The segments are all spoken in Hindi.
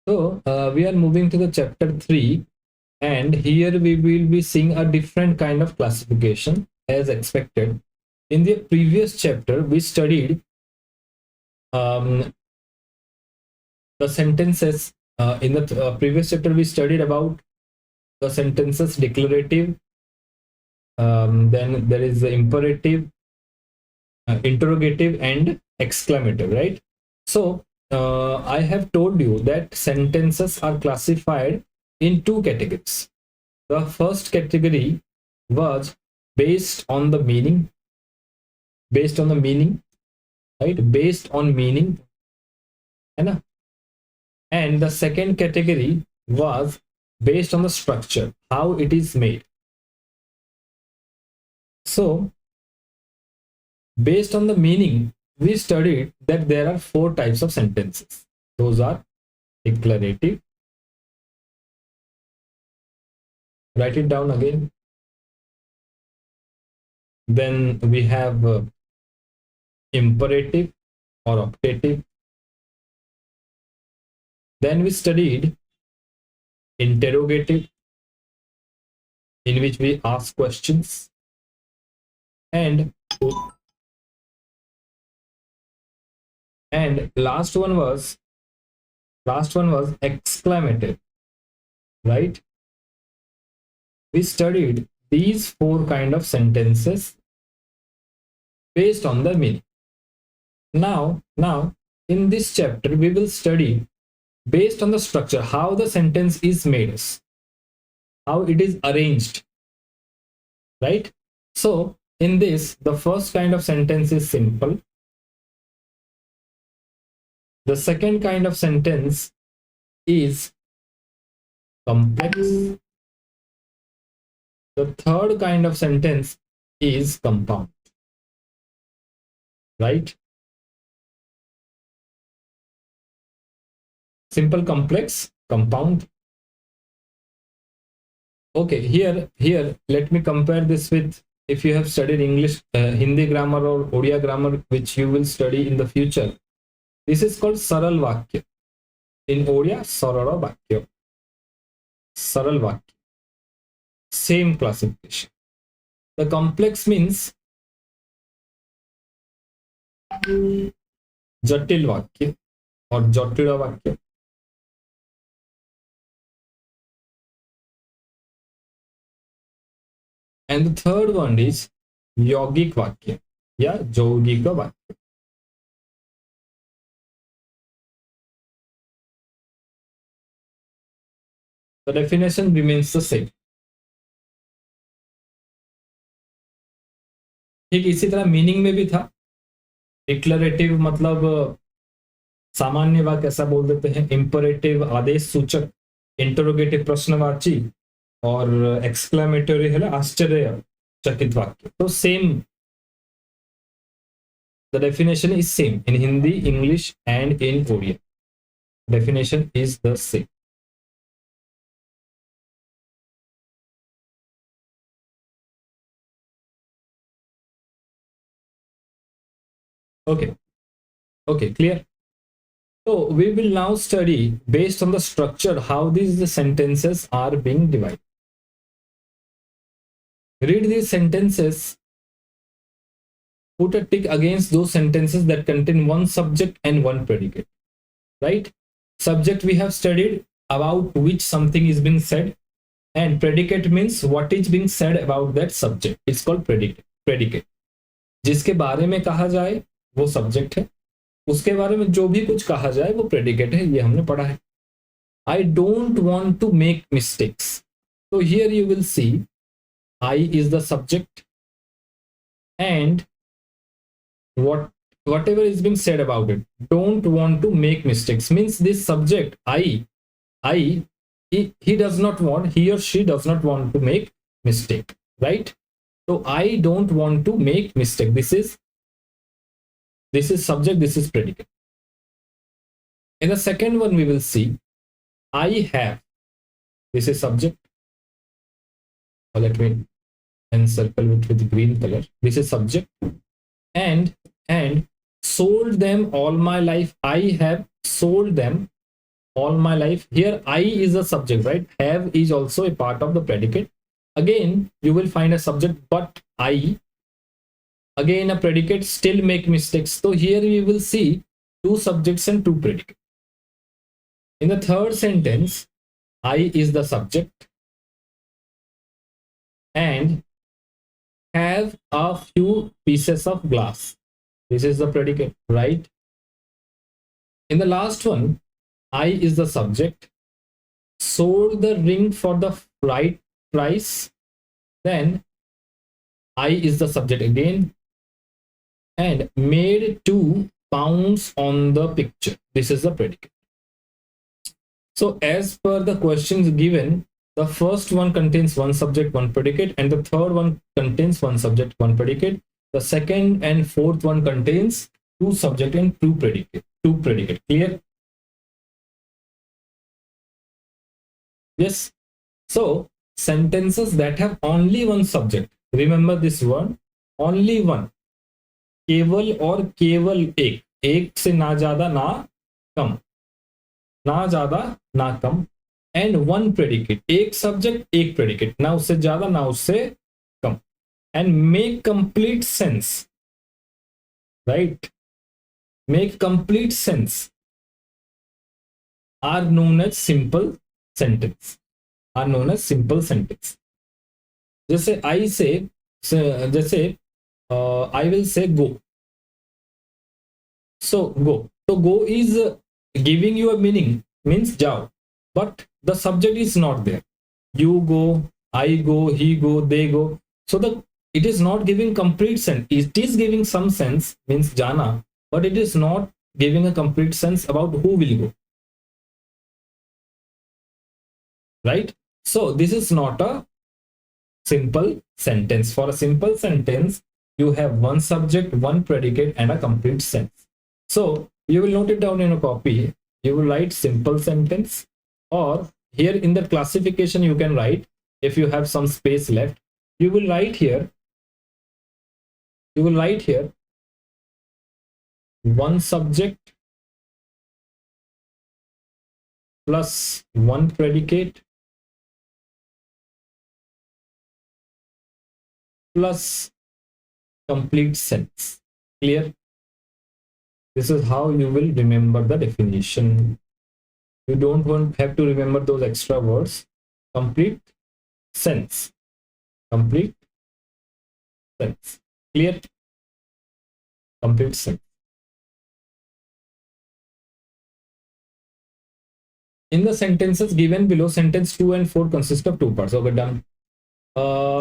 So we are moving to the chapter 3, and here we will be seeing a different kind of classification as expected. In the previous chapter, we studied um, the sentences. In the previous chapter, we studied about the sentences declarative, then there is the imperative, interrogative, and exclamative, right? So I have told you that sentences are classified in two categories. The first category was based on the meaning, based on the meaning, right? Based on meaning, and the second category was based on the structure, how it is made. So, based on the meaning, we studied that there are four types of sentences. Those are declarative. Write it down again. Then we have imperative or optative. Then we studied interrogative, in which we ask questions, and last one was exclamative, right? We studied these four kind of sentences based on the meaning. Now in this chapter we will study based on the structure, how the sentence is made, how it is arranged, right? So in this, the first kind of sentence is simple. The second kind of sentence is complex. The third kind of sentence is compound, right? Simple, complex, compound. Okay, here let me compare this with, if you have studied English, Hindi grammar or Odia grammar, which you will study in the future. This is called saral vakya. In Odia, sarala vakya. Saral vakya. Same classification. The complex means jatil vakya or jatila vakya. And the third one is yogic vakya. Yeah, yogika vakya. The definition remains the same. ठीक इसी तरह मीनिंग में भी था. डिक्लरेटिव मतलब सामान्य वाक्य ऐसा बोल देते हैं, इंपरेटिव आदेश सूचक, इंटरोगेटिव प्रश्नवाची, और एक्सक्लेमेटरी है आश्चर्य चकित वाक्य. तो same, the definition is same in Hindi, English, and in Odia. Definition is the same. Okay, clear. So we will now study based on the structure how these sentences are being divided. Read these sentences. Put a tick against those sentences that contain one subject and one predicate. Right? Subject we have studied, about which something is being said, and predicate means what is being said about that subject. It's called predicate. जिसके बारे में कहा जाए वो सब्जेक्ट है, उसके बारे में जो भी कुछ कहा जाए वो प्रेडिकेट है. ये हमने पढ़ा है. I don't want to make mistakes. So here you will see I is the subject, and whatever is being said about it, don't want to make mistakes, means this subject I he does not want, he or she does not want to make mistake, right? So I don't want to make mistake. This is subject, this is predicate. In the second one we will see I have, this is subject. Let me encircle it with green color. This is subject. And sold them all my life. I have sold them all my life. Here I is a subject, right? Have is also a part of the predicate. Again you will find a subject but I, again a predicate, still make mistakes. So here we will see two subjects and two predicates. In the third sentence, I is the subject and have a few pieces of glass, this is the predicate, right? In the last one, I is the subject, sold the ring for the right price, then I is the subject again, and made 2 pounds on the picture, this is the predicate. So as per the questions given, the first one contains one subject, one predicate, and the third one contains one subject, one predicate. The second and fourth one contains two subject and two predicate. Clear? Yes. So sentences that have only one subject, remember this word, only one, केवल और केवल एक से ना ज्यादा ना कम, ना ज्यादा ना कम, एंड वन प्रेडिकेट, एक सब्जेक्ट एक प्रेडिकेट, ना उससे ज्यादा ना उससे कम, and make complete sense, right, make complete sense, are known as simple sentence, are known as simple sentence. जैसे आई से, जैसे आई विल से गो, सो गो, तो गो is giving you a meaning, means jao, but the subject is not there. You go, I go, he go, they go, so the it is not giving complete sense. It is giving some sense, means jana, but it is not giving a complete sense about who will go, right? So this is not a simple sentence. For a simple sentence you have one subject, one predicate, and a complete sense. So you will note it down in a copy. You will write simple sentence, or here in the classification you can write, if you have some space left, you will write here, one subject plus one predicate plus complete sense. Clear? This is how you will remember the definition. You don't have to remember those extra words. Complete sense, complete sense. Clear? Complete sense. In the sentences given below, sentence 2 and 4 consist of 2 parts. Okay, done.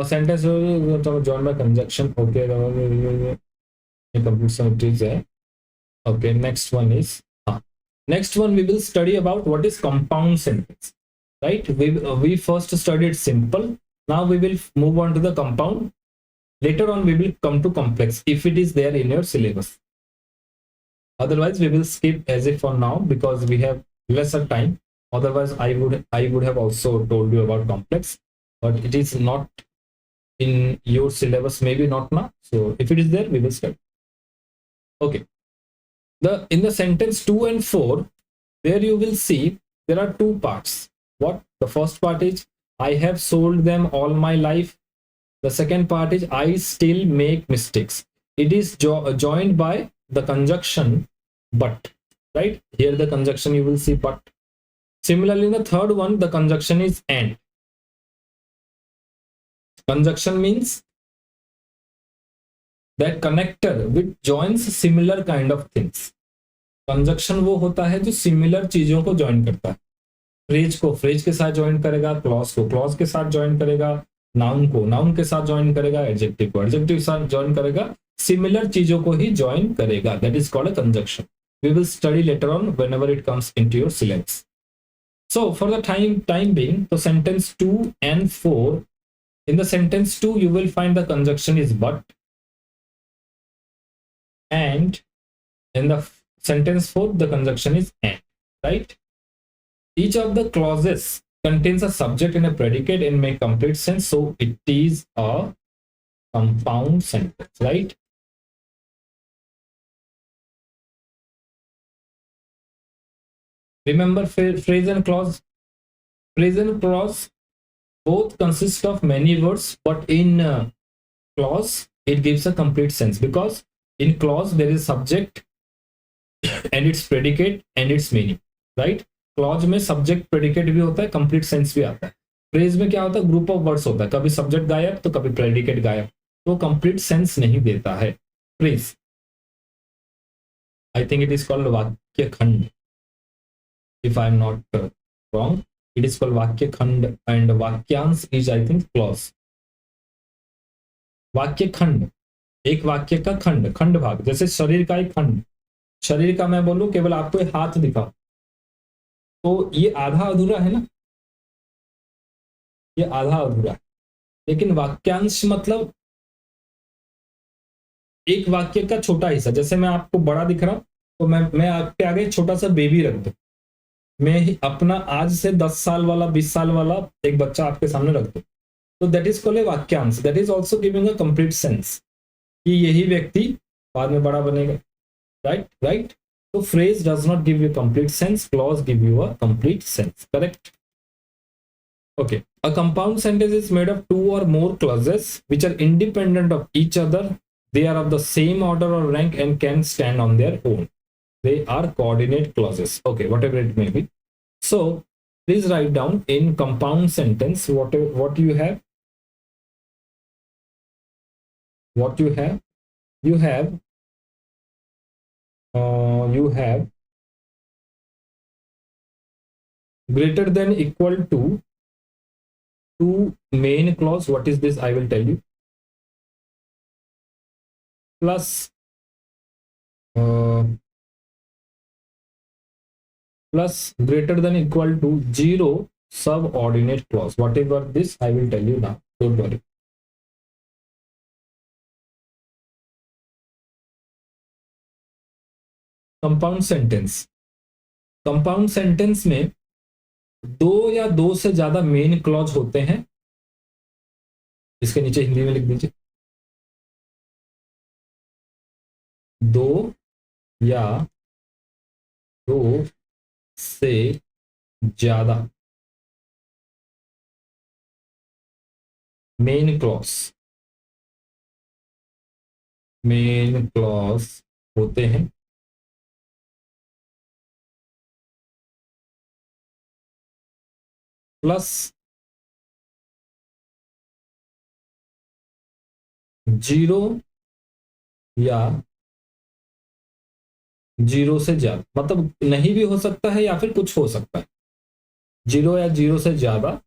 Sentence joined by conjunction. Okay, complete sentence है. Okay, next one is next one we will study about what is compound sentence, right? We first studied simple, now we will move on to the compound. Later on we will come to complex if it is there in your syllabus. Otherwise we will skip as if for now because we have lesser time. Otherwise I would have also told you about complex, but it is not in your syllabus, maybe not now. So if it is there we will study. Okay, in the sentence 2 and 4, there you will see there are two parts. What? The first part is I have sold them all my life. The second part is I still make mistakes. It is joined by the conjunction but, right? Here the conjunction you will see but. Similarly in the third one the conjunction is and. Conjunction means that connector which joins similar kind of things. Conjunction वो होता है जो सिमिलर चीजों को ज्वाइन करता है. फ्रेज को फ्रेज के साथ ज्वाइन करेगा, क्लॉज को क्लॉज के साथ ज्वाइन करेगा, नाउन को नाउन के साथ ज्वाइन करेगा, एडजेक्टिव को एडजेक्टिव के साथ ज्वाइन करेगा, सिमिलर चीजों को ही ज्वाइन करेगा. That is called a conjunction. We will study later on whenever it comes into your syllabus. So for the time being, तो sentence 2 and 4, in the sentence 2 you will find the conjunction is but, and in the sentence 4 the conjunction is and, right? Each of the clauses contains a subject and a predicate and make complete sense, so it is a compound sentence, right? Remember phrase and clause. Phrase and clause both consist of many words, but in clause it gives a complete sense, because in clause there is subject and its predicate and its meaning, right? Clause में सब्जेक्ट प्रेडिकेट भी होता है, कंप्लीट सेंस भी आता है. फ्रेज में क्या होता है, ग्रुप ऑफ वर्ड्स होता है, कभी सब्जेक्ट गायब तो कभी प्रेडिकेट गायब, तो कंप्लीट सेंस नहीं देता है phrase. I think it is called वाक्य खंड, if I am not wrong. It is called वाक्य खंड एंड वाक्यांश इज आई थिंक क्लॉज. वाक्य खंड, एक वाक्य का खंड, खंड भाग, जैसे शरीर का एक खंड. शरीर का मैं बोलूं केवल आपको हाथ दिखा तो ये आधा अधूरा है ना, ये आधा अधूरा है. लेकिन वाक्यांश मतलब एक वाक्य का छोटा हिस्सा. जैसे मैं आपको बड़ा दिख रहा हूं तो मैं आपके आगे छोटा सा बेबी रख दूं, मैं अपना आज से 10 साल वाला 20 साल वाला एक बच्चा आपके सामने रख दूं, तो दैट इज कॉल्ड ए वाक्यांश. That is also giving a complete sense कि यही व्यक्ति बाद में बड़ा बनेगा. Right right. So phrase does not give you complete sense, clause give you a complete sense, correct? Okay, a compound sentence is made of two or more clauses which are independent of each other. They are of the same order or rank and can stand on their own. They are coordinate clauses. Okay, whatever it may be. So please write down in compound sentence what you have. What you have, you have greater than equal to main clause. What is this? I will tell you. Plus greater than equal to 0 subordinate clause. Whatever this, I will tell you now, don't worry. Compound sentence, compound sentence में दो या दो से ज्यादा मेन क्लॉज होते हैं. इसके नीचे हिंदी में लिख दीजिए, दो या दो से ज्यादा मेन क्लॉज होते हैं. प्लस 0 या 0 से ज्यादा, मतलब नहीं भी हो सकता है या फिर कुछ हो सकता है. 0 या 0 से ज्यादा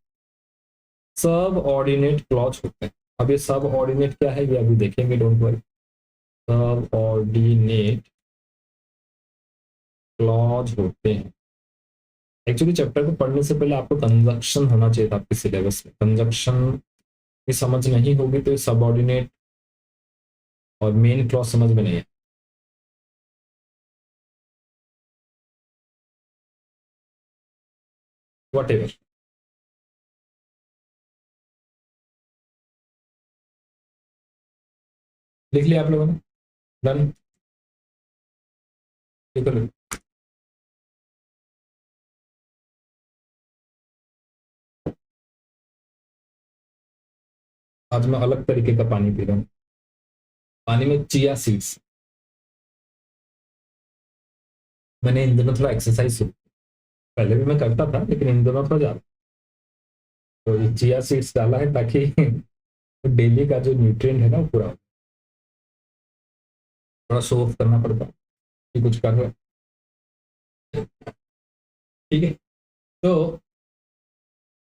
सब ऑर्डिनेट क्लॉज होते हैं. अब ये सब ऑर्डिनेट क्या है ये अभी देखेंगे, डोंट वरी. सब ऑर्डिनेट क्लॉज होते हैं. एक्चुअली चैप्टर को पढ़ने से पहले आपको कंजक्शन होना चाहिए था आपके सिलेबस में. कंजक्शन की समझ नहीं होगी तो सबऑर्डिनेट और मेन क्लॉज समझ में नहीं है. वट एवर, लिख लिया आप लोगों ने? डन. आज मैं अलग तरीके का पानी पी रहा हूँ. पानी में चिया सीड्स. मैंने इन दिनों थोड़ा एक्सरसाइज शुरू, पहले भी मैं करता था लेकिन इन दिनों थोड़ा ज्यादा, तो ये चिया सीड्स डाला है ताकि डेली का जो न्यूट्रिएंट है ना वो पूरा. थोड़ा शो ऑफ करना पड़ता कि कुछ कर रहा. ठीक है, तो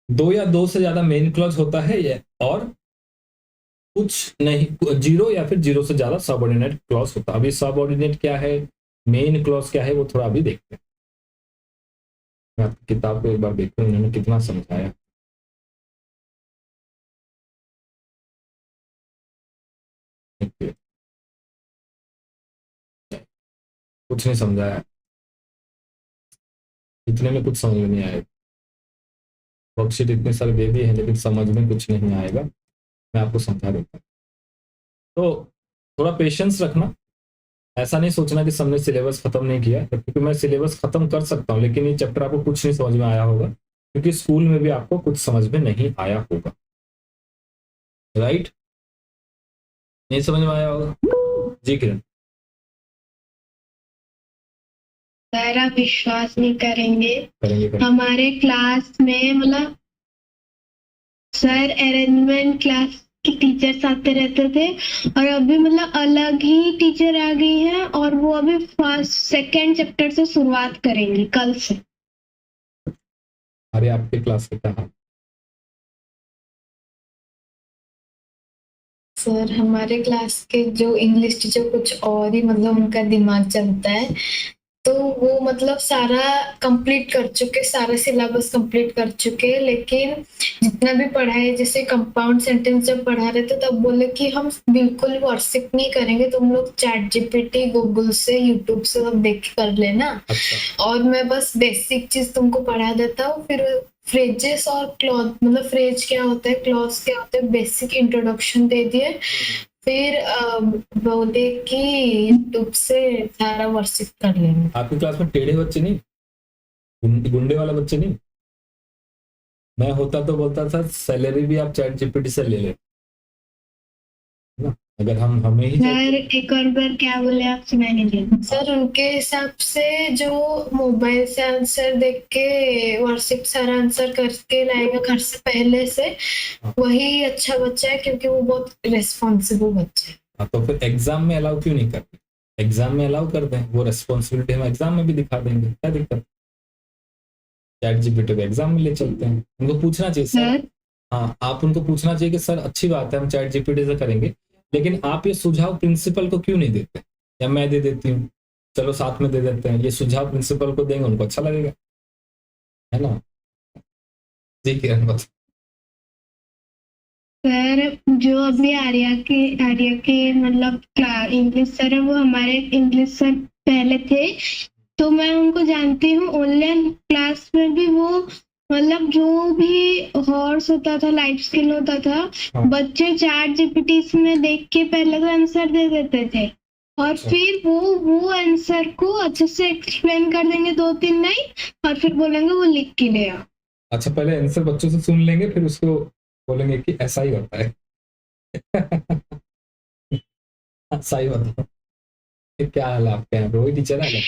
दो या दो से ज्यादा मेन क्लॉज होता है ये, और कुछ नहीं 0 या फिर 0 से ज्यादा सबऑर्डिनेट क्लॉज होता है. अभी सबऑर्डिनेट क्या है, मेन क्लॉज क्या है, वो थोड़ा अभी देखते हैं. मैं आपकी किताब को एक बार देखूं उन्होंने कितना समझाया. कुछ नहीं समझाया, इतने में कुछ समझ में नहीं आएगा. वर्कशीट इतने सारे दे दिए हैं लेकिन समझ में कुछ नहीं आएगा. मैं आपको समझा देता हूँ, तो थोड़ा पेशेंस रखना. ऐसा नहीं सोचना कि सबने सिलेबस खत्म नहीं किया, क्योंकि मैं सिलेबस खत्म कर सकता हूँ, लेकिन ये चैप्टर आपको कुछ नहीं समझ में आया होगा, क्योंकि स्कूल में भी आपको कुछ समझ में नहीं आया होगा, राइट? नहीं समझ में आया होगा जी किरण? सर आप विश्वास नहीं करेंगे, करेंगे। हमारे क्लास में मतलब सर अरेंजमेंट क्लास की टीचर्स आते रहते थे, और अभी मतलब अलग ही टीचर आ गई है, और वो अभी फर्स्ट सेकंड चैप्टर से शुरुआत करेंगी कल से। अरे आपके क्लास का क्या हाल? सर हमारे क्लास के जो इंग्लिश टीचर कुछ और ही मतलब उनका दिमाग चलता है, तो वो मतलब सारा कंप्लीट कर चुके, सारा सिलेबस कंप्लीट कर चुके, लेकिन जितना भी पढ़ा है, जैसे कंपाउंड सेंटेंस जब पढ़ा रहे थे तब बोले कि हम बिल्कुल वर्कशीट नहीं करेंगे, तुम लोग चैट जीपीटी, गूगल से, यूट्यूब से सब देख के कर लेना। अच्छा। और मैं बस बेसिक चीज तुमको पढ़ा देता हूँ, फिर फ्रेजेस और क्लॉथ मतलब फ्रेज क्या होता है, क्लॉज क्या होता है, बेसिक इंट्रोडक्शन दे दिए, फिर बोले कि यूट्यूब से सारा वर्कशीट कर लेंगे। आपकी क्लास में टेढ़े बच्चे नहीं, गुंडे वाला बच्चे नहीं? मैं होता तो बोलता था सैलरी भी आप चैट जीपीटी से ले ले ना, अगर हमें ही सर एक और बार क्या बोले आप, सुनाई नहीं दिया। सर उनके हिसाब से जो मोबाइल से आंसर देख के वर्कशीट सारा आंसर करके लाएगा घर से पहले से, वही अच्छा बच्चा है, क्योंकि वो बहुत रिस्पॉन्सिबल बच्चा है। हाँ, तो फिर एग्जाम में अलाउ क्यों नहीं करते? एग्जाम में अलाउ कर दें, वो रिस्पॉन्सिबिलिटी हम एग्जाम में भी दिखा देंगे, क्या दिक्कत? चैट जीपीटी को एग्जाम में ले चलते हैं, उनको पूछना चाहिए सर। हाँ, आप उनको पूछना चाहिए कि सर अच्छी बात है हम चैट जीपीटी से करेंगे, लेकिन आप ये सुझाव प्रिंसिपल को क्यों नहीं देते? या मैं दे देती हूँ, चलो साथ में दे देते हैं, ये सुझाव प्रिंसिपल को देंगे, उनको अच्छा लगेगा, है ना? जी किरण बता। सर जो अभी आर्या के मतलब इंग्लिश सर है, वो हमारे इंग्लिश सर पहले थे, तो मैं उनको जानती हूँ। ऑनलाइन क्लास में भी वो मतलब जो भी हॉर्स होता था, लाइफ स्किल होता था, हाँ। बच्चे चैट जीपीटी में देख के पहले तो आंसर दे देते थे, और अच्छा। फिर वो आंसर को अच्छे से एक्सप्लेन कर देंगे 2-3 लाइन, और फिर बोलेंगे वो लिख के ले आओ। अच्छा, पहले आंसर बच्चों से सुन लेंगे, फिर उसको बोलेंगे कि ऐसा ही होता है। सही बताओ, क्या हाल है आपके यहाँ पे? वही टीचर है?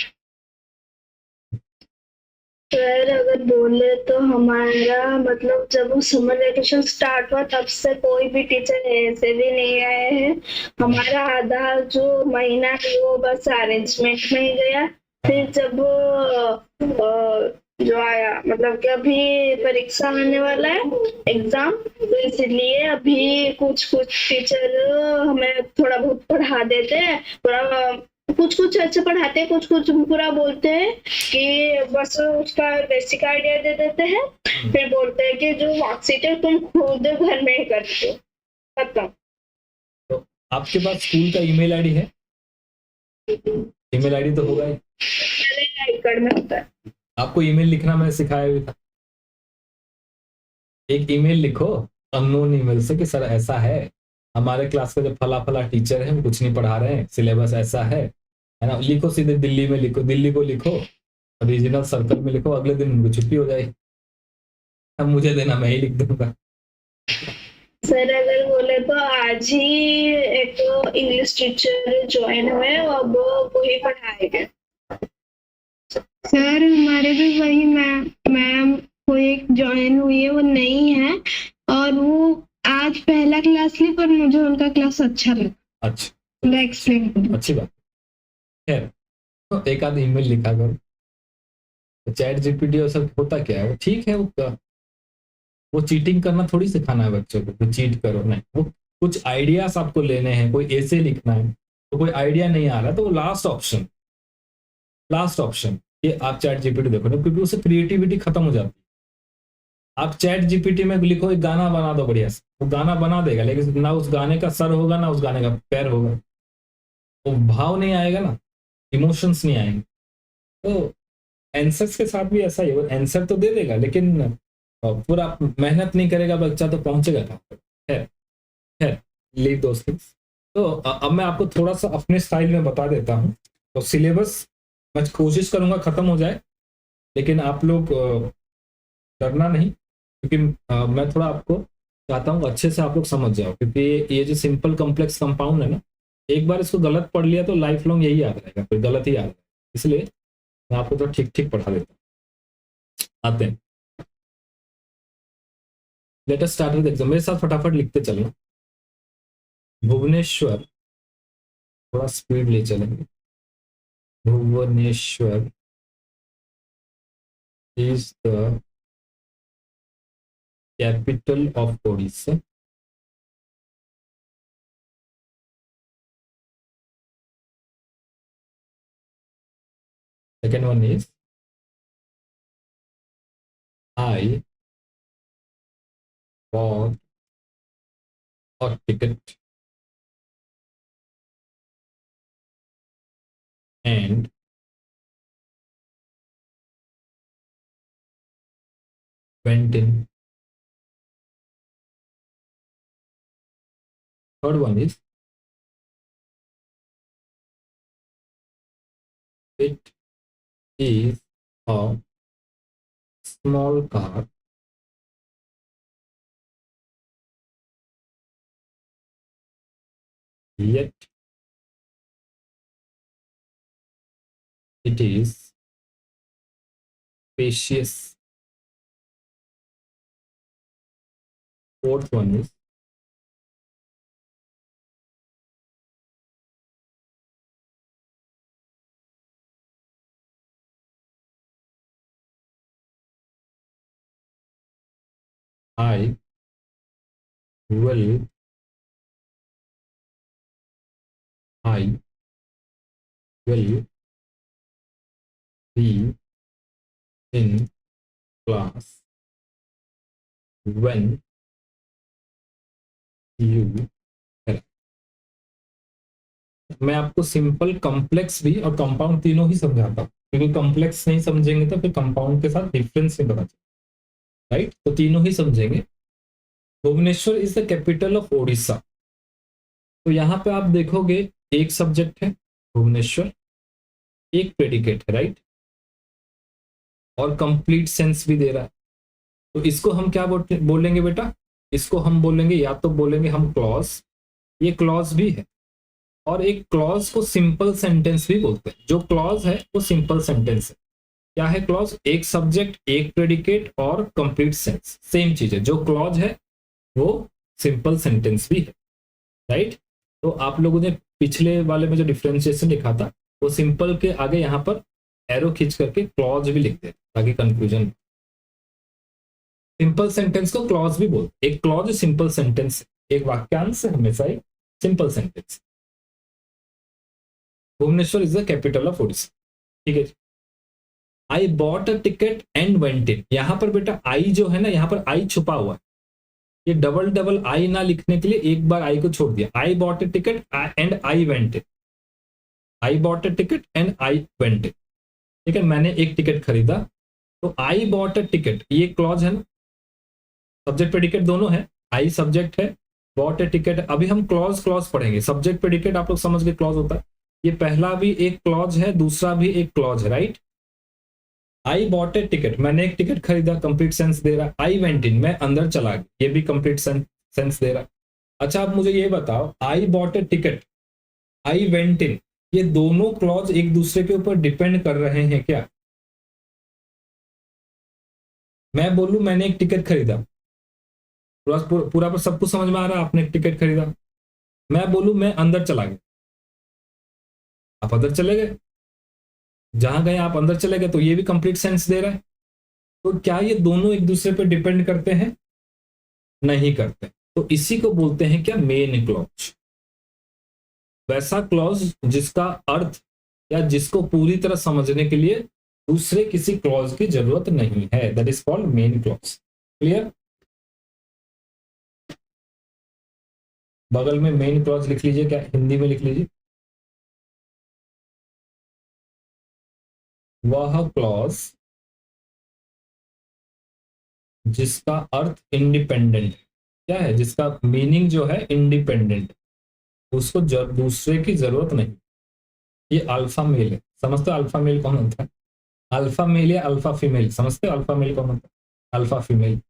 सर अगर बोले तो हमारा मतलब जब वो समर वेकेशन स्टार्ट हुआ तब से कोई भी टीचर ऐसे भी नहीं आए हैं। हमारा आधा जो महीना है वो बस अरेंजमेंट में ही गया। फिर जब जो आया मतलब कि अभी परीक्षा आने वाला है, एग्जाम, तो इसलिए अभी कुछ टीचर हमें थोड़ा बहुत पढ़ा देते हैं, थोड़ा कुछ अच्छे पढ़ाते हैं, कुछ पूरा बोलते हैं कि बस उसका बेसिक आइडिया दे देते हैं, फिर बोलते हैं कि जो वर्कशीट है तुम खुद घर में ही कर दो, खत्म। तो आपके पास स्कूल का ईमेल आईडी है? ईमेल आईडी तो होगा ही, कार्ड में होता है। आपको ईमेल लिखना मैंने सिखाया भी था। एक ईमेल लिखो अननोन ईमेल से कि सर ऐसा है, हमारे क्लास का जो फला फला टीचर है वो कुछ नहीं पढ़ा रहे हैं, सिलेबस ऐसा है ना? लिखो, सीधे दिल्ली में लिखो, दिल्ली को लिखो, रीजनल सर्कल में लिखो, अगले दिन उनको छुट्टी हो जाएगी। अब मुझे देना, मैं ही लिख दूंगा। सर अगर बोले तो आज ही एक इंग्लिश टीचर ज्वाइन हुए, अब वही पढ़ाएंगे। सर हमारे भी वही मैम कोई एक ज्वाइन हुई है, वो नहीं है, और वो आज पहला क्लास ली, पर मुझे उनका क्लास अच्छा लगा। अच्छा, मैं एक्सप्लेन करूँ। अच्छी बात है। तो एक आध ईमेल लिखा करो। तो चैट जीपीटी और सब होता क्या है, वो ठीक है, वो चीटिंग करना थोड़ी सिखाना है बच्चों को, तो चीट करो नहीं, वो कुछ आइडियाज आपको लेने हैं, कोई ऐसे लिखना है, तो कोई आइडिया नहीं आ रहा तो वो लास्ट ऑप्शन ये आप चैट जीपीटी देखो ना, क्योंकि उससे क्रिएटिविटी खत्म हो जाती है। आप चैट जीपीटी में लिखो एक गाना बना दो बढ़िया से, वो गाना बना देगा, लेकिन ना उस गाने का सर होगा ना उस गाने का पैर होगा, वो भाव नहीं आएगा ना, इमोशंस नहीं आएंगे। तो आंसर्स के साथ भी ऐसा ही है, वो आंसर तो दे देगा लेकिन पूरा मेहनत नहीं करेगा बच्चा तो पहुंचेगा कहाँ पर? खैर खैर, लीव दोस थिंग्स। तो अब मैं आपको थोड़ा सा अपने स्टाइल में बता देता हूँ। तो सिलेबस मैं कोशिश करूँगा ख़त्म हो जाए, लेकिन आप लोग डरना नहीं, क्योंकि मैं थोड़ा आपको चाहता हूँ अच्छे से आप लोग समझ जाओ, क्योंकि ये जो सिंपल कॉम्प्लेक्स कंपाउंड है ना, एक बार इसको गलत पढ़ लिया तो लाइफ लॉन्ग यही याद रहेगा, फिर गलत ही याद रहेगा। इसलिए मैं आपको तो ठीक ठीक पढ़ा देता हूँ। आते हैं, let us start with exam. मेरे साथ फटाफट लिखते चलना। भुवनेश्वर, थोड़ा स्पीड ले चलेंगे। Bhubaneswar is the capital of Odisha. Second one is I bought a ticket and went in. Third one is it is a small car yet it is spacious. Fourth one is I will be in class when you arrive. मैं आपको सिंपल कॉम्प्लेक्स भी और कंपाउंड तीनों ही समझाता हूँ, क्योंकि कॉम्प्लेक्स नहीं समझेंगे तो फिर कंपाउंड के साथ डिफरेंस नहीं पता चलेगा, राइट? तो तीनों ही समझेंगे। Bhubaneswar is the capital of Odisha. तो यहाँ पे आप देखोगे एक सब्जेक्ट है भुवनेश्वर, एक प्रेडिकेट है, राइट, और कंप्लीट सेंस भी दे रहा है। तो इसको हम क्या बोलेंगे बेटा? इसको हम बोलेंगे, या तो बोलेंगे हम क्लॉज, ये क्लॉज भी है, और एक क्लॉज को सिंपल सेंटेंस भी बोलते हैं। जो क्लॉज है वो सिंपल सेंटेंस है। क्या है क्लॉज? एक सब्जेक्ट, एक प्रेडिकेट और कंप्लीट सेंस, सेम चीज है। जो क्लॉज है वो सिंपल सेंटेंस भी है, राइट? तो आप लोगों ने पिछले वाले में जो डिफरेंशिएशन लिखा था वो सिंपल के आगे यहाँ पर एरो खींच करके क्लॉज भी लिख दे ताकि कंफ्यूजन। सिंपल सेंटेंस को क्लॉज भी बोलते। एक क्लॉज सिंपल सेंटेंस, एक वाक्यांश हमेशा ही simple sentence. Bhubaneswar is the capital of Odisha, ठीक है। I bought a ticket and went in. यहां पर बेटा आई जो है ना, यहां पर आई छुपा हुआ है। ये डबल डबल आई ना लिखने के लिए एक बार आई को छोड़ दिया। आई bought a ticket and I went in. I bought a ticket and I went in, ठीक है। मैंने एक टिकट खरीदा, तो आई बॉट अ टिकट, ये क्लॉज है ना, सब्जेक्ट प्रेडिकेट दोनों है। आई सब्जेक्ट है, बॉट अ टिकट। अभी हम क्लॉज क्लॉज पढ़ेंगे। सब्जेक्ट प्रेडिकेट आप लोग समझ गए क्लॉज होता है। ये पहला भी एक क्लॉज है, दूसरा भी एक क्लॉज है, right. I bought A ticket, मैंने एक टिकट खरीदा, कंप्लीट सेंस दे रहा। आई वेंट इन, मैं अंदर चला गया, ये भी कंप्लीट सेंस दे रहा। अच्छा आप मुझे ये बताओ, I bought A ticket, I went in, ये दोनों क्लॉज एक दूसरे के ऊपर डिपेंड कर रहे हैं क्या? मैं बोलूं मैंने एक टिकट खरीदा, पूरा पर सब कुछ समझ में आ रहा है? आपने एक टिकट खरीदा, मैं बोलूं मैं अंदर चला गया, आप अंदर चले गए, जहां गए आप अंदर चले गए, तो ये भी कंप्लीट सेंस दे रहा है। तो क्या ये दोनों एक दूसरे पर डिपेंड करते हैं? नहीं करते। तो इसी को बोलते हैं क्या? Main clause. वैसा क्लॉज जिसका अर्थ या जिसको पूरी तरह समझने के लिए दूसरे किसी क्लॉज की जरूरत नहीं है, that is called main clause. Clear? बगल में मेन क्लॉज लिख लीजिए, क्या हिंदी में लिख लीजिए, वह क्लॉज जिसका अर्थ इंडिपेंडेंट, क्या है, जिसका मीनिंग जो है इंडिपेंडेंट, उसको दूसरे की जरूरत नहीं। ये अल्फा मेल है, समझते हो अल्फा मेल कौन होता है? अल्फा मेल या अल्फा फीमेल, समझते हो अल्फा मेल कौन होता है? Alpha female.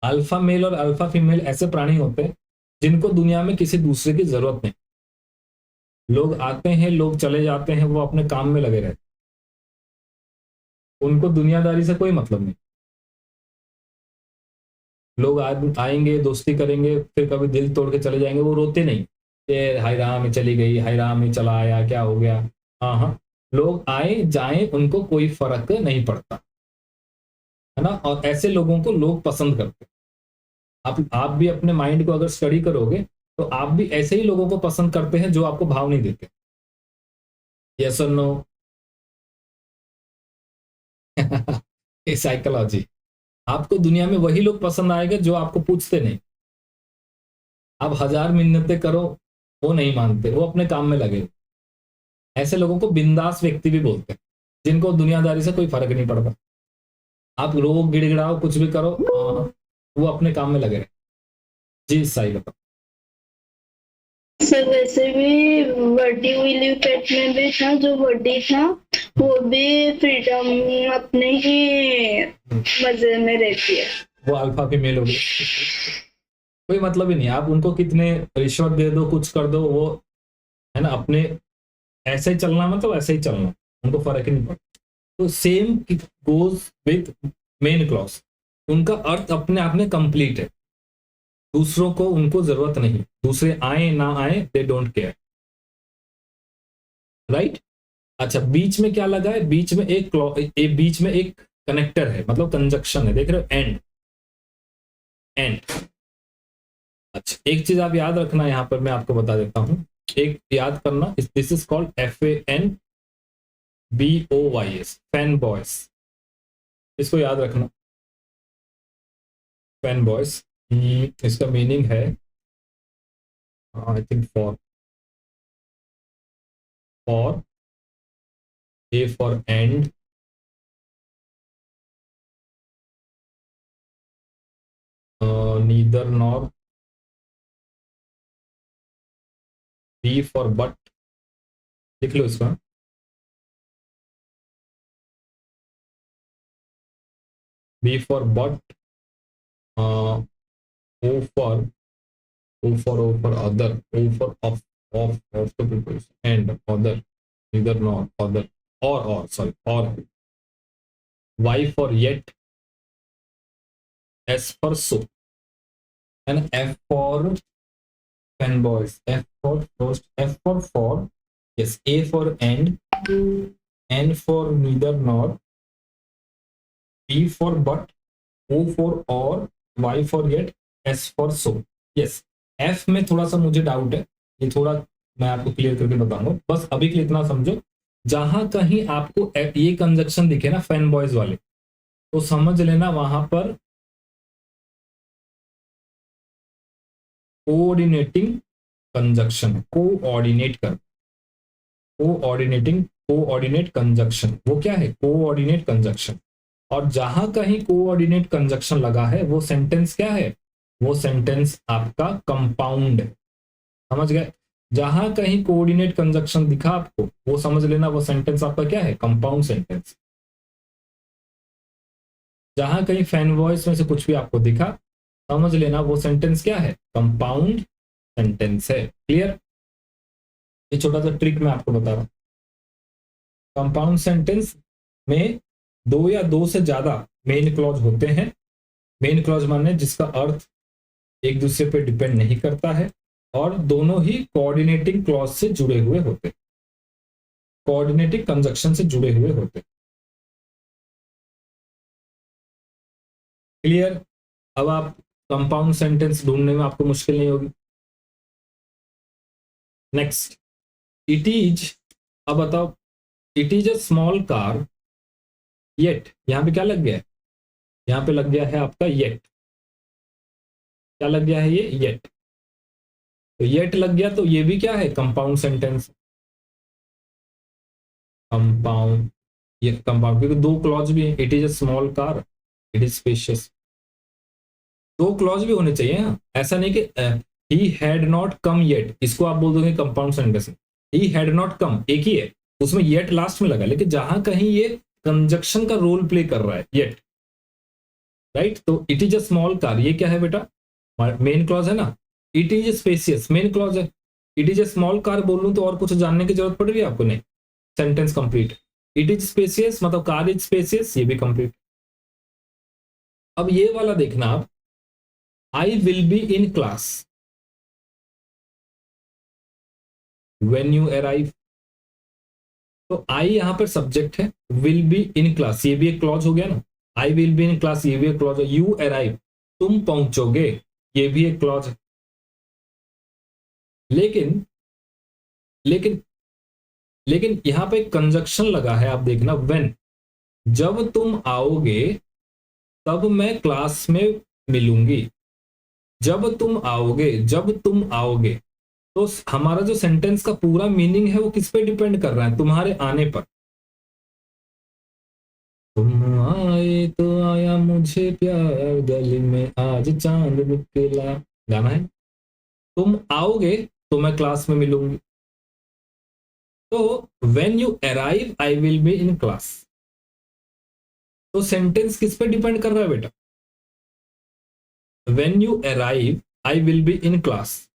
अल्फा मेल और अल्फा फीमेल ऐसे प्राणी होते हैं जिनको दुनिया में किसी दूसरे की जरूरत नहीं। लोग आते हैं, लोग चले जाते हैं, वो अपने काम में लगे रहते, उनको दुनियादारी से कोई मतलब नहीं। लोग आएंगे, दोस्ती करेंगे, फिर कभी दिल तोड़ के चले जाएंगे, वो रोते नहीं ये हाय राम ये चली गई, हाय राम ये चला आया, क्या हो गया। हाँ हाँ, लोग आए जाएं, उनको कोई फर्क नहीं पड़ता, है ना। और ऐसे लोगों को लोग पसंद करते हैं। आप भी अपने माइंड को अगर स्टडी करोगे तो आप भी ऐसे ही लोगों को पसंद करते हैं जो आपको भाव नहीं देते। यस और नो? ये साइकोलॉजी। आपको दुनिया में वही लोग पसंद आएंगे जो आपको पूछते नहीं। आप 1000 मिन्नतें करो, वो नहीं मानते, वो अपने काम में लगे। ऐसे लोगों को बिंदास व्यक्ति भी बोलते हैं, जिनको दुनियादारी से कोई फर्क नहीं पड़ता। आप रोग गिड़गिड़ाओ, कुछ भी करो, वो अपने काम में लगे रहे। जी सही बताओ। सर वैसे भी वर्डी विली पेट में भी था, जो वर्डी था वो भी फ्रीडम अपने ही मजे में रहती है। वो अल्फा फीमेल होगी, कोई मतलब ही नहीं। आप उनको कितने रिश्वत दे दो, कुछ कर दो, वो है ना अपने ऐसे ही चलना, मतलब ऐसे ही चलना, उनको फर्क ही नहीं पड़ता। तो same goes with main clause, उनका अर्थ अपने आप में कंप्लीट है। दूसरों को उनको जरूरत नहीं, दूसरे आए ना आए, दे डोंट केयर, राइट। अच्छा, बीच में क्या लगा है? बीच में बीच में एक कनेक्टर है, मतलब कंजक्शन है, देख रहे हो, एंड एंड। अच्छा, एक चीज आप याद रखना, यहां पर मैं आपको बता देता हूं, एक याद करना, this is called FANBOYS, fan boys. इसको याद रखना, फैन बॉयस। इसका मीनिंग है I think for A for end, neither nor, B for but, लिख लो इसका, B for but, O for other, O for of the people, and other, neither nor, other, or sorry, or. Y for yet, S for so, and F for fanboys, F for first, F for, yes, A for end, N for neither nor, B for but, O for or, Y for yet, S for so. yes, F में थोड़ा सा मुझे डाउट है, ये थोड़ा मैं आपको क्लियर करके बताऊंगा। बस अभी के लिए इतना समझो, जहां कहीं आपको ये कंजक्शन दिखे ना फैन बॉयज वाले, तो समझ लेना वहां पर कोऑर्डिनेटिंग कंजक्शन, कोऑर्डिनेट कर, कोऑर्डिनेट कंजक्शन, वो क्या है? Coordinate conjunction. और जहां कहीं कोऑर्डिनेट कंजक्शन लगा है, वो सेंटेंस क्या है? वो सेंटेंस आपका कंपाउंड है, समझ गए? जहां कहीं कोऑर्डिनेट कंजक्शन दिखा आपको, वो समझ लेना वो सेंटेंस आपका क्या है? Compound sentence. जहां कहीं फैन वॉइस में से कुछ भी आपको दिखा, समझ लेना वो सेंटेंस क्या है? कंपाउंड सेंटेंस है। क्लियर? ये छोटा सा ट्रिक मैं आपको बता रहा हूं। कंपाउंड सेंटेंस में 2 या 2 से ज्यादा मेन क्लॉज होते हैं। मेन क्लॉज माने जिसका अर्थ एक दूसरे पर डिपेंड नहीं करता है, और दोनों ही कोऑर्डिनेटिंग क्लॉज से जुड़े हुए होते, कोऑर्डिनेटिंग कंजक्शन से जुड़े हुए होते। क्लियर? अब आप कंपाउंड सेंटेंस ढूंढने में आपको मुश्किल नहीं होगी। नेक्स्ट, इट इज, अब बताओ, it is a small car yet, यहां पे क्या लग गया है? यहां पे लग गया है आपका येट। क्या लग गया है? ये येट। तो येट लग गया, तो ये भी क्या है? Compound sentence. कंपाउंड, ये कंपाउंड, क्योंकि 2 क्लॉज भी है। It is a small car, it is spacious. 2 clause भी होने चाहिए। ऐसा नहीं कि he had not come yet, इसको आप बोल दोगे compound sentence. He had not come एक ही है, उसमें येट लास्ट में लगा, लेकिन जहां कहीं ये कंजक्शन का रोल प्ले कर रहा है येट, राइट। तो it is a small car, ये क्या है बेटा, मेन क्लॉज है ना। It is spacious, main clause है। It is a small car बोल लूं तो और कुछ जानने की जरूरत पड़ रही है आपको, नहीं, sentence complete. It is spacious मतलब कार इज स्पेसियस, ये भी कंप्लीट। अब ये वाला देखना आप, आई will be in class when you arrive. तो आई यहां पर सब्जेक्ट है, विल बी इन क्लास ये भी एक क्लॉज हो गया ना। आई विल बी इन क्लास ये भी एक क्लॉज है। यू अराइव तुम पहुंचोगे, ये भी एक क्लॉज है। लेकिन लेकिन लेकिन यहां पे कंजक्शन लगा है, आप देखना, व्हेन, जब तुम आओगे तब मैं क्लास में मिलूंगी। जब तुम आओगे, जब तुम आओगे, तो हमारा जो सेंटेंस का पूरा मीनिंग है वो किस पे डिपेंड कर रहा है, तुम्हारे आने पर। तुम आए तो आया मुझे प्यार, गली में आज चांद निकला, गाना है। तुम आओगे तो मैं क्लास में मिलूंगी। तो when you arrive I will be in class, तो सेंटेंस किस पे डिपेंड कर रहा है बेटा, when you arrive I will be in class,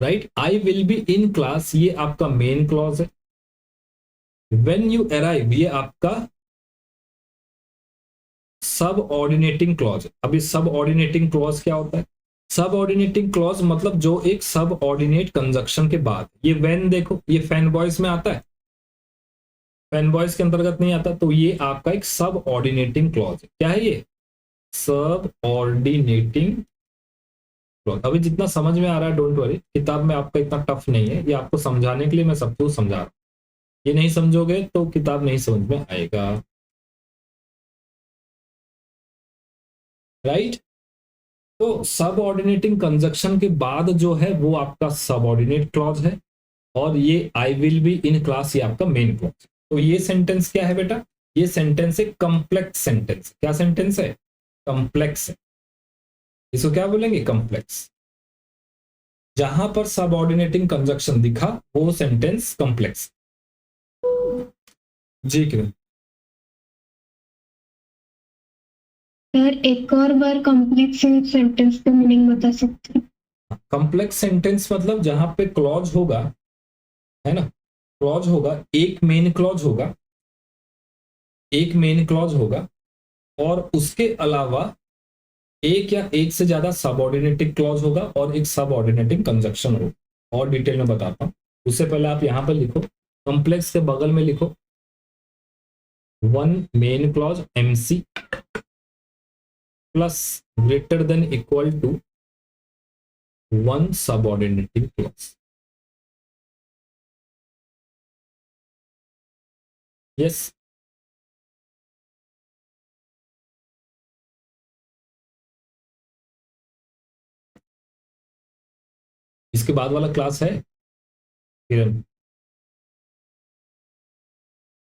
right. I will be in class ये आपका मेन क्लॉज है। व्हेन यू अराइव ये आपका सब ऑर्डिनेटिंग क्लॉज है। अभी सब ऑर्डिनेटिंग क्लॉज क्या होता है, सब ऑर्डिनेटिंग क्लॉज मतलब जो एक सब ऑर्डिनेट कंजक्शन के बाद, ये व्हेन देखो ये फैन बॉयज में आता है, फैन बॉयज के अंतर्गत नहीं आता, तो ये आपका एक सब ऑर्डिनेटिंग क्लॉज है। क्या है ये, सब ऑर्डिनेटिंग क्लॉज। अभी जितना समझ में आ रहा है डोंट वरी, किताब में आपका इतना टफ नहीं है, ये आपको समझाने के लिए मैं सब कुछ समझा रहा हूं। ये नहीं समझोगे तो किताब नहीं समझ में आएगा, राइट। तो सब ऑर्डिनेटिंग कंजक्शन के बाद जो है वो आपका सब ऑर्डिनेट क्लॉज है, और ये आई विल बी इन क्लास ये आपका मेन क्लॉज है। तो ये सेंटेंस क्या है बेटा, ये सेंटेंस है कंप्लेक्स सेंटेंस। क्या सेंटेंस है, कंप्लेक्स है। इसको क्या बोलेंगे, कंप्लेक्स। जहां पर सब ऑर्डिनेटिंग कंजक्शन दिखा वो सेंटेंस कंप्लेक्स। जी किरण। सर एक और बार कंप्लीट सेंटेंस का मीनिंग बता सकते हैं। कंप्लेक्स सेंटेंस मतलब जहां पे क्लॉज होगा, है ना, क्लॉज होगा, एक मेन क्लॉज होगा, एक मेन क्लॉज होगा, और उसके अलावा एक या एक से ज्यादा सबऑर्डिनेटिंग क्लॉज होगा और एक सबऑर्डिनेटिंग कंजक्शन होगा। और डिटेल में बताता हूं, उससे पहले आप यहां पर लिखो, कंप्लेक्स के बगल में लिखो one main clause MC plus greater than equal to one subordinating clause. Yes, इसके बाद वाला क्लास है किरण।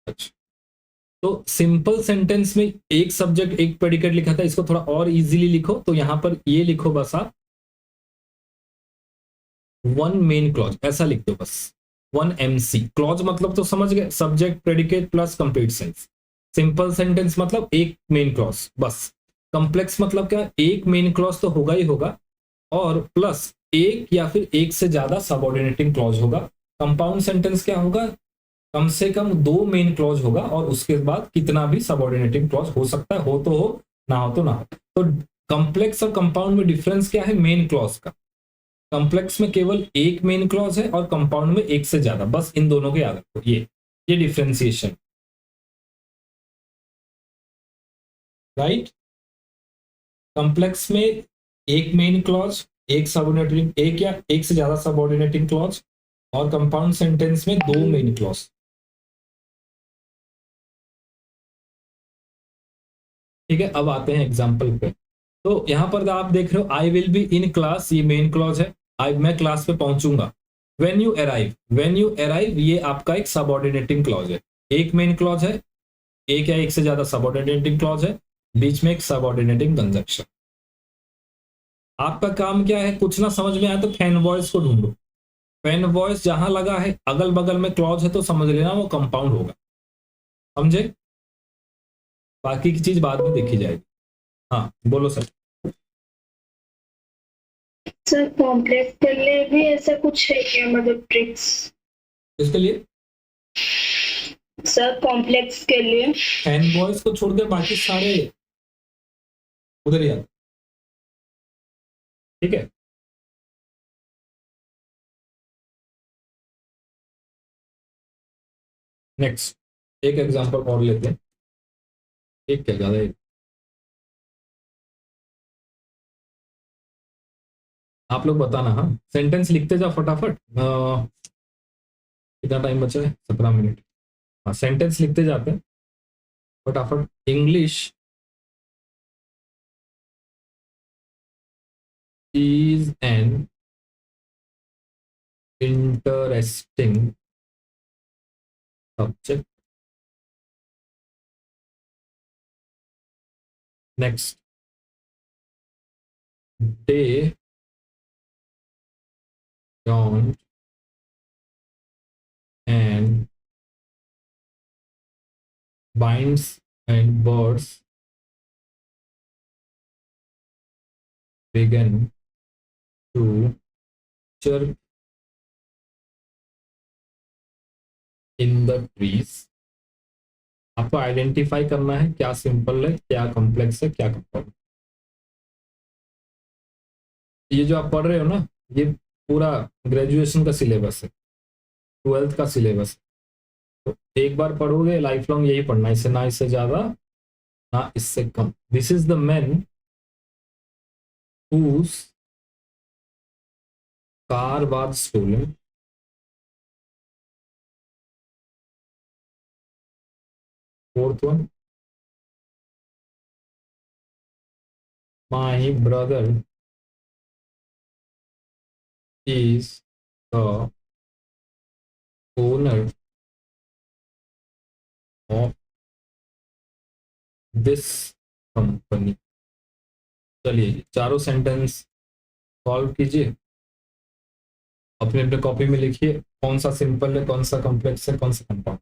अच्छा, तो सिंपल सेंटेंस में एक सब्जेक्ट एक प्रेडिकेट लिखा था, इसको थोड़ा और इजीली लिखो। तो यहां पर ये लिखो बस आप वन मेन क्लॉज, ऐसा लिख दो बस, वन MC। क्लॉज मतलब तो समझ गए, subject predicate plus complete sense. Simple sentence मतलब एक मेन क्लॉज बस। कॉम्प्लेक्स मतलब क्या, एक मेन क्लॉज तो होगा ही होगा, और प्लस एक या फिर एक से ज्यादा सबऑर्डिनेटिंग क्लॉज होगा। कंपाउंड सेंटेंस क्या होगा, कम से कम दो मेन क्लॉज होगा और उसके बाद कितना भी सबऑर्डिनेटिंग क्लॉज हो सकता है, हो तो हो, ना हो तो ना हो। तो कॉम्प्लेक्स और कंपाउंड में डिफरेंस क्या है, मेन क्लॉज का। कॉम्प्लेक्स में केवल एक मेन क्लॉज है और कंपाउंड में एक से ज्यादा, बस इन दोनों को याद रखो, ये डिफरेंशिएशन, राइट। कॉम्प्लेक्स में एक मेन क्लॉज, एक सबऑर्डिनेटिंग, एक या एक से ज्यादा सबऑर्डिनेटिंग क्लॉज, और कंपाउंड सेंटेंस में दो मेन क्लॉज। ठीक है, अब आते हैं एग्जाम्पल पे। तो यहां पर आप देख रहे हो I will be in class, ये मेन क्लॉज है, मैं क्लास पे पहुंचूंगा। When you arrive, when you arrive ये आपका एक सबऑर्डिनेटिंग क्लॉज है। एक मेन क्लॉज है, एक या एक से ज्यादा सबऑर्डिनेटिंग क्लॉज है, बीच में एक सबऑर्डिनेटिंग कंजक्शन। आपका काम क्या है, कुछ ना समझ में आए तो फैन वॉइस को ढूंढो। फैन वॉइस जहां लगा है अगल बगल में क्लॉज है तो समझ लेना वो कंपाउंड होगा, समझे? बाकी की चीज बाद में देखी जाएगी। हाँ बोलो सर। सर कॉम्प्लेक्स के लिए भी ऐसा कुछ है क्या, मतलब ट्रिक्स? इसके लिए सर कॉम्प्लेक्स के लिए फैन वॉइस को छोड़कर बाकी सारे उधर ही आते, ठीक है? नेक्स्ट एक एग्जांपल और लेते हैं, एक क्या ज्यादा, एक आप लोग बताना। हाँ सेंटेंस लिखते जाओ फटाफट। कितना टाइम बचा है? 17 मिनट। हाँ सेंटेंस लिखते जाते हैं फटाफट। English is an interesting subject. Next, they don't and binds and birds begin to chirp in the trees. आपको आइडेंटिफाई करना है क्या सिंपल है, क्या कॉम्प्लेक्स है, क्या कंपाउंड। ये जो आप पढ़ रहे हो ना, ये पूरा ग्रेजुएशन का सिलेबस है, 12th का सिलेबस है। तो एक बार पढ़ोगे लाइफ लॉन्ग यही पढ़ना, इससे ना इससे ज्यादा ना इससे कम। This is the man whose car was stolen. Fourth one, my brother is the owner of this company. चलिए चारों सेंटेंस सॉल्व कीजिए, अपने अपने कॉपी में लिखिए कौन सा सिंपल है, कौन सा कॉम्प्लेक्स है, कौन सा कंपाउंड।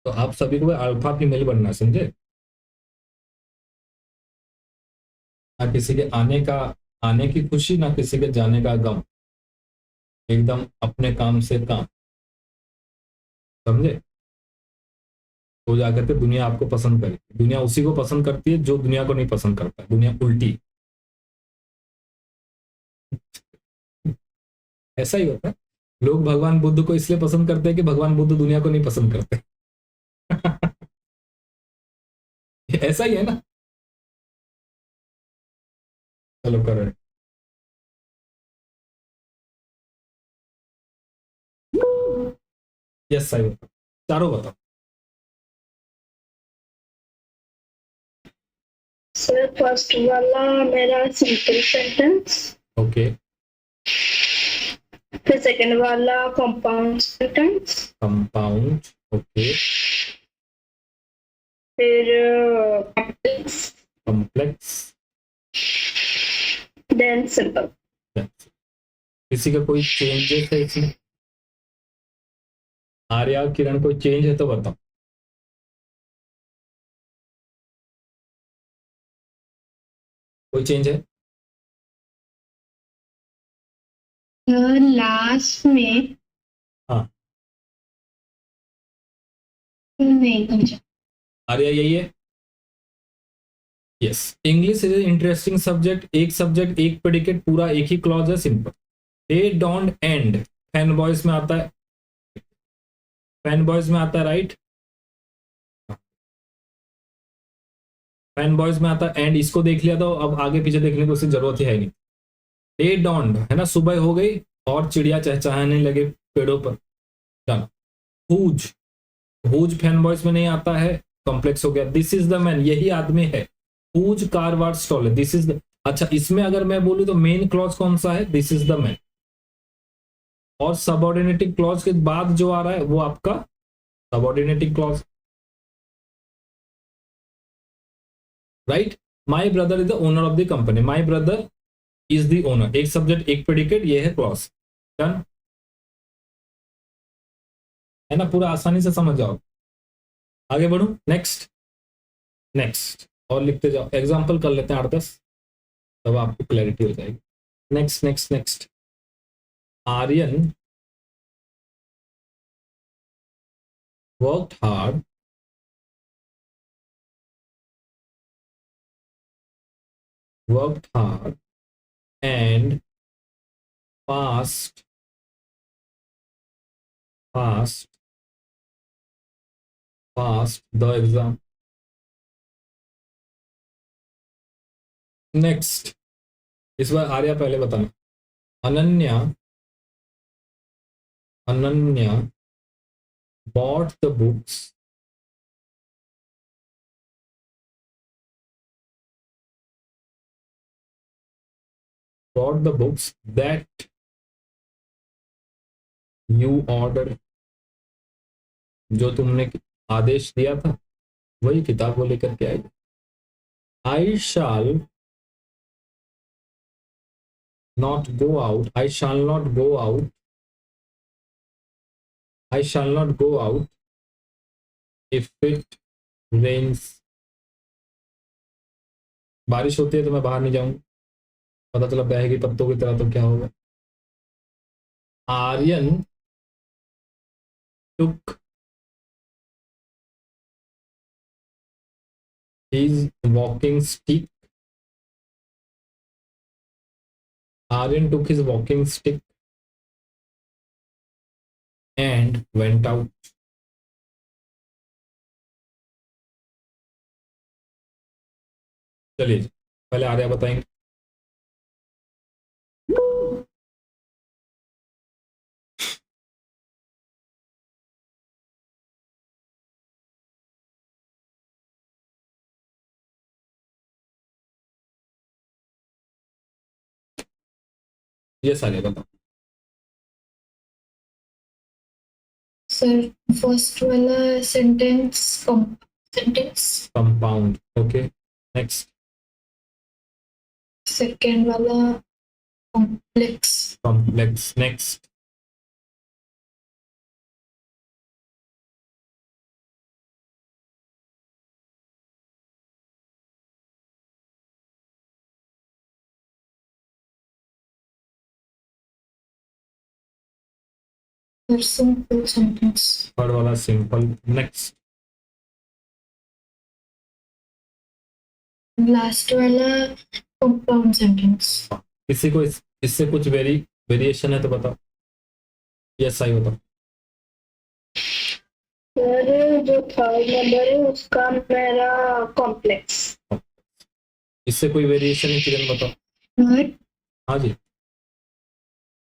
तो आप सभी को अल्फा फीमेल बनना, समझे? ना किसी के आने की खुशी, ना किसी के जाने का गम, एकदम अपने काम से काम, समझे? तो जाकर के दुनिया आपको पसंद करेगी। दुनिया उसी को पसंद करती है जो दुनिया को नहीं पसंद करता है। दुनिया उल्टी, ऐसा ही होता है। लोग भगवान बुद्ध को इसलिए पसंद करते हैं कि भगवान बुद्ध दुनिया को नहीं पसंद करते। ऐसा ही है ना। चलो करो। यस सही बताओ, चारों बताओ। सर फर्स्ट वाला मेरा सिंपल सेंटेंस, ओके। फिर सेकंड वाला कंपाउंड सेंटेंस, कंपाउंड, ओके। फिर कॉम्प्लेक्स, कॉम्प्लेक्स, देन सिंपल। किसी का कोई चेंजेस है इसमें? आर्या, किरण, कोई चेंज है तो बताओ। कोई चेंज है? लास्ट में हाँ नहीं समझा। आर्या यही है। Yes, English is interesting subject. एक सब्जेक्ट, एक प्रेडिकेट, पूरा एक ही क्लॉज है, simple. They don't and, fan boys में आता है, फैन बॉयज में आता है, राइट? फैन बॉयज में आता है एंड, इसको देख लिया तो अब आगे पीछे देखने की उसकी जरूरत ही है नहीं। डे डॉन्ड है ना, सुबह हो गई और चिड़िया चहचहाने लगे पेड़ों पर। Done. Whose, whose fan boys में नहीं आता है, कॉम्प्लेक्स हो गया। दिस इज द मैन, यही आदमी है, whose car was stolen, this is the, अच्छा इसमें अगर मैं बोलूं तो मेन क्लॉज कौन सा है, दिस इज द मैन, और सबऑर्डिनेटिंग क्लॉज के बाद जो आ रहा है वो आपका subordinating clause, right. My brother is the owner of the company, my brother is the owner, एक सब्जेक्ट एक प्रेडिकेट, ये है क्लॉज। डन है ना, पूरा आसानी से समझ जाओ। आगे बढ़ू, नेक्स्ट नेक्स्ट और लिखते जाओ, एग्जाम्पल कर लेते हैं 8-10, तब आपको क्लैरिटी हो जाएगी। Next next next, Aryan worked hard and passed the exam. Next, इस बार आर्या पहले बताना। Ananya bought the books that you ordered, जो तुमने आदेश दिया था वही किताब वो लेकर के आई। I shall not go out if it rains, बारिश होती है तो मैं बाहर नहीं जाऊंगा, पता चला बहेगी पत्तों की तरह तो क्या होगा। Aryan took his walking stick and went out. चलिए पहले आर्या बताएंगे। ये सारे बताओ। सर फर्स्ट वाला sentence compound, okay. Next, second वाला complex. Next, simple sentence. Third वाला सिंपल। नेक्स्ट, लास्ट वाला कंपाउंड सेंटेंस। किसी को इससे कुछ वेरिएशन है तो बताओ, यस आई बताओ। सर जो थर्ड नंबर है उसका मेरा कॉम्प्लेक्स। इससे कोई वेरिएशन है किरण बताओ। हाँ जी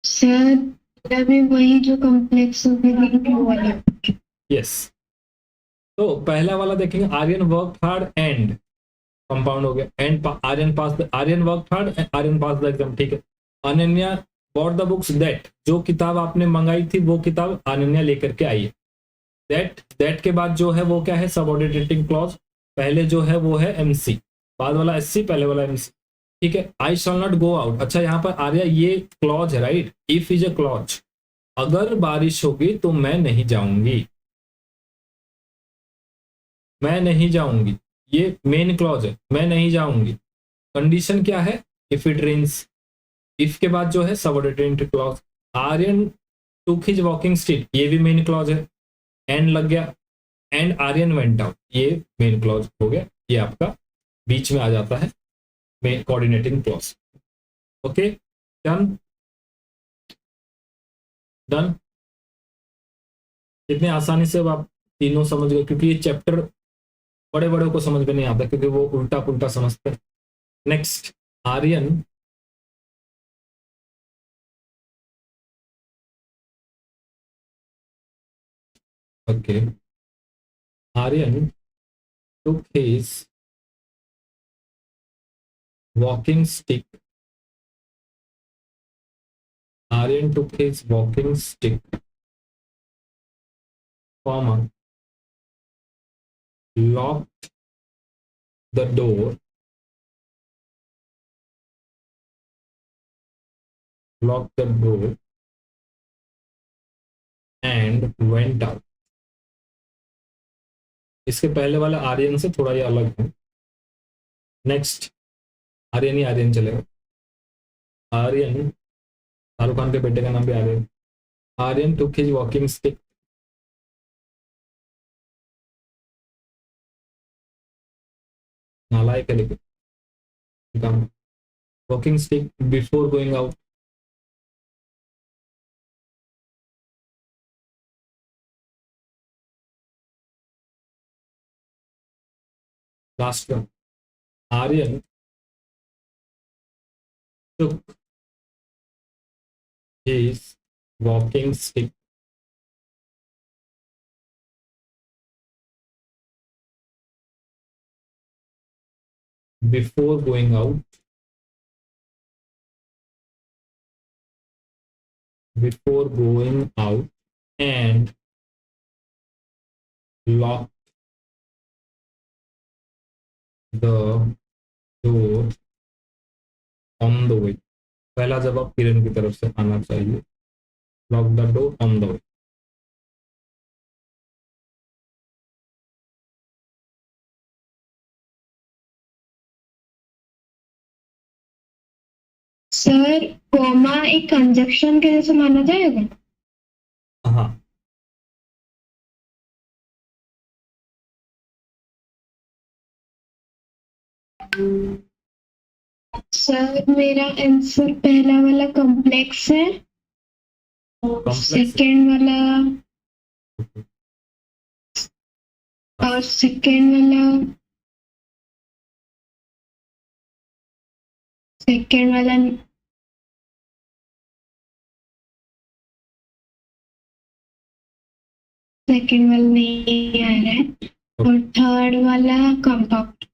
सर अभी वही जो कॉम्प्लेक्स वाला। यस, तो पहला वाला देखेंगे, Aryan work hard and compound हो गया, and Aryan work hard, Aryan pass the exam, ठीक है। Ananya bought the books that, जो किताब आपने मंगाई थी वो किताब अनन्या लेकर के आई है। दैट के बाद जो है वो क्या है, सबऑर्डिनेटिंग क्लॉज, पहले जो है वो है एमसी, बाद वाला एससी, पहले वाला एमसी, ठीक है। आई शैल नॉट गो आउट, अच्छा यहाँ पर आर्या ये क्लॉज है, right, if is a clause, अगर बारिश होगी तो मैं नहीं जाऊंगी, ये मेन क्लॉज है, मैं नहीं जाऊंगी। कंडीशन क्या है, इफ इट रेन्स, इफ के बाद जो है subordinate clause. Aryan took his walking stick, ये भी मेन क्लॉज है, एंड लग गया, एंड आर्यन वेंट आउट, ये मेन क्लॉज हो गया, ये आपका बीच में आ जाता है main coordinating clause. Okay, done done. इतने आसानी से अब आप तीनों समझ गए, क्योंकि ये चैप्टर बड़े बड़े को समझ में नहीं आता, क्योंकि वो उल्टा पुल्टा समझते हैं। Next, Aryan okay, Aryan took his walking stick. Aryan took his walking stick, comma, locked the door, and went out. इसके पहले वाला आर्यन से थोड़ा ये अलग है. नेक्स्ट आर्यन चलेगा. आर्यन, शाहरुख खान के बेटे का नाम भी Aryan. Aryan took his walking stick, नालायक है लेकिन walking stick before going out. Last one, Aryan took his walking stick before going out and locked the door on the way. पहला जवाब किरण की तरफ से आना चाहिए. Lock the door on the way. Sir comma एक कंजक्शन के जैसे माना जाएगा? हाँ, सर मेरा आंसर पहला वाला कॉम्प्लेक्स है, सेकंड वाला और सेकंड वाला नहीं आ रहा है और थर्ड वाला कंपाउंड.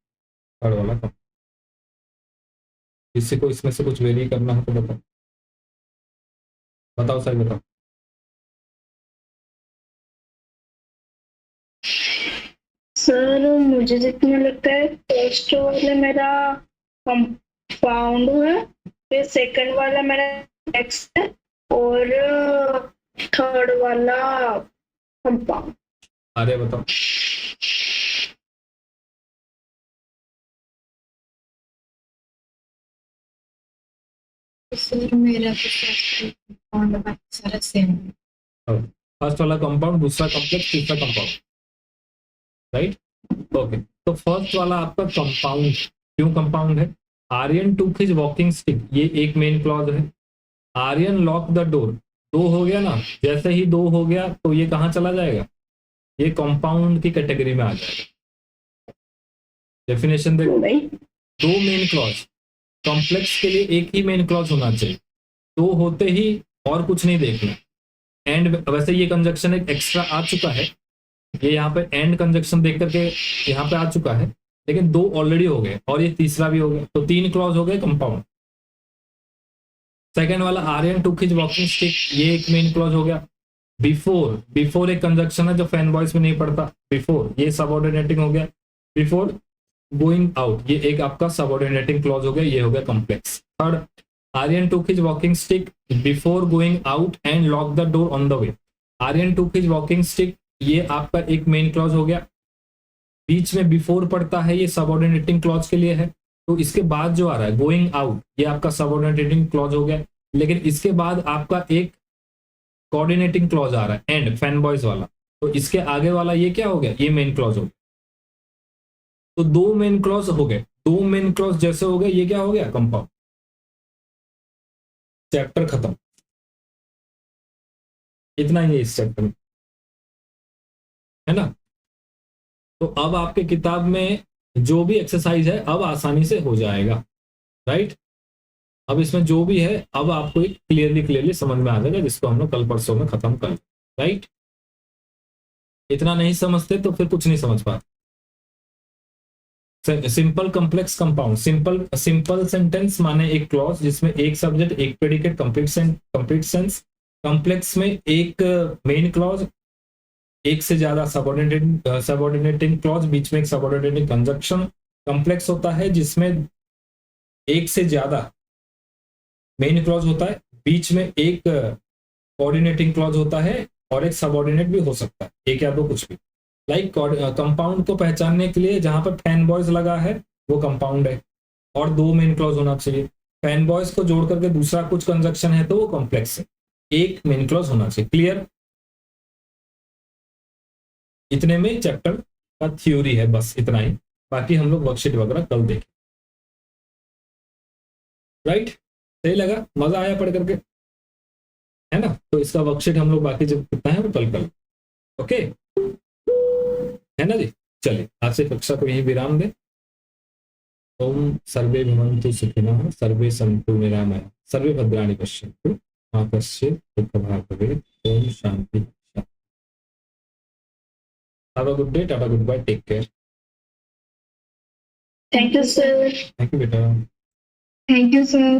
थर्ड वाला कम. किसी को इसमें से कुछ वेरी करना हो तो बताओ. बताओ सही बताओ. सर मुझे जितना लगता है फर्स्ट वाला मेरा कंपाउंड है, फिर सेकंड वाला मेरा एक्स है और थर्ड वाला कंपाउंड. अरे बताओ. सर मेरा तो कंपाउंड बाकी सारा सेम है. फर्स्ट वाला कंपाउंड, दूसरा कॉम्प्लेक्स, तीसरा कंपाउंड. राइट. ओके, तो फर्स्ट वाला आपका कंपाउंड. क्यों कंपाउंड है? Aryan took his walking stick, ये एक मेन क्लॉज है. आर्यन लॉक द डोर, दो हो गया ना. जैसे ही दो हो गया तो ये कहाँ चला जाएगा? ये कंपाउंड की कैटेगरी में आ जाएगा. डेफिनेशन देखो, दो मेन क्लॉज. कॉम्प्लेक्स के लिए एक ही मेन क्लॉज होना चाहिए, दो होते ही और कुछ नहीं देखना. एंड वैसे ये कंजक्शन एक एक्स्ट्रा आ चुका है, ये यहाँ पे एंड कंजक्शन देख करके यहाँ पे आ चुका है, लेकिन दो ऑलरेडी हो गए और ये तीसरा भी हो गया, तो तीन क्लॉज हो गए कंपाउंड. सेकेंड वाला Aryan took his walking stick, ये एक मेन क्लॉज हो गया. बिफोर एक कंजक्शन है जो फैन वॉइस में नहीं पड़ता. बिफोर ये सबऑर्डिनेटिंग हो गया. बिफोर गोइंग आउट, ये एक आपका सबऑर्डिनेटिंग क्लॉज हो गया, ये हो गया complex. Third, Aryan took his walking stick before going out and lock the door on the way. Aryan took his walking stick, ये आपका एक मेन क्लॉज हो गया. बीच में बिफोर पड़ता है, ये सबऑर्डिनेटिंग क्लॉज के लिए है. तो इसके बाद जो आ रहा है गोइंग आउट, ये आपका सबऑर्डिनेटिंग क्लॉज हो गया. लेकिन इसके बाद आपका एक कोऑर्डिनेटिंग क्लॉज आ रहा है एंड फैन बॉयज वाला, तो इसके आगे वाला ये क्या हो गया? ये मेन क्लॉज हो गया. तो दो मेन क्लॉज हो गए. दो मेन क्लॉज जैसे हो गए, ये क्या हो गया? कंपाउंड. चैप्टर खत्म. इतना ही है इस चैप्टर में, है ना. तो अब आपके किताब में जो भी एक्सरसाइज है अब आसानी से हो जाएगा. राइट. अब इसमें जो भी है अब आपको एक क्लियरली समझ में आ जाएगा, जिसको हम लोग कल परसों में खत्म कर. राइट. इतना नहीं समझते तो फिर कुछ नहीं समझ पाते. Simple complex compound, simple sentence माने एक क्लॉज जिसमें एक सब्जेक्ट एक प्रेडिकेट, कंप्लीट सेंस। कॉम्प्लेक्स में एक मेन क्लॉज, एक से ज्यादा सबऑर्डिनेटिंग क्लॉज, बीच में एक सबऑर्डिनेटिंग कंजंक्शन। कॉम्प्लेक्स होता है जिसमें एक से ज्यादा मेन क्लॉज होता है, बीच में एक कोऑर्डिनेटिंग क्लॉज होता है और एक सबऑर्डिनेट भी हो सकता है, एक या दो कुछ भी। लाइक कंपाउंड को पहचानने के लिए जहां पर फैन बॉयज लगा है वो कंपाउंड है और दो मेन क्लॉज होना चाहिए। फैन बॉयज को जोड़ करके दूसरा कुछ कंजंक्शन है तो वो कॉम्प्लेक्स है, एक मेन क्लॉज होना चाहिए। क्लियर? इतने में चैप्टर का थ्योरी है, बस इतना ही। बाकी हम लोग वर्कशीट वगैरह कल देखें। राइट? सही लगा? मजा आया पढ़ करके, है ना? तो इसका वर्कशीट हम लोग बाकी जब कितना है वो कल ओके, है ना जी? चलिए आज से कक्षा को यही विराम दे। ओम सर्वे भवन्तु सुखिनः, सर्वे सन्तु निरामयाः, सर्वे भद्राणि पश्यन्तु मा कश्चित् दुःखभाग् भवेत्। Om Shanti. Have a good day, tata, goodbye, take care. Thank you, sir. Thank you, beta. Thank you, sir.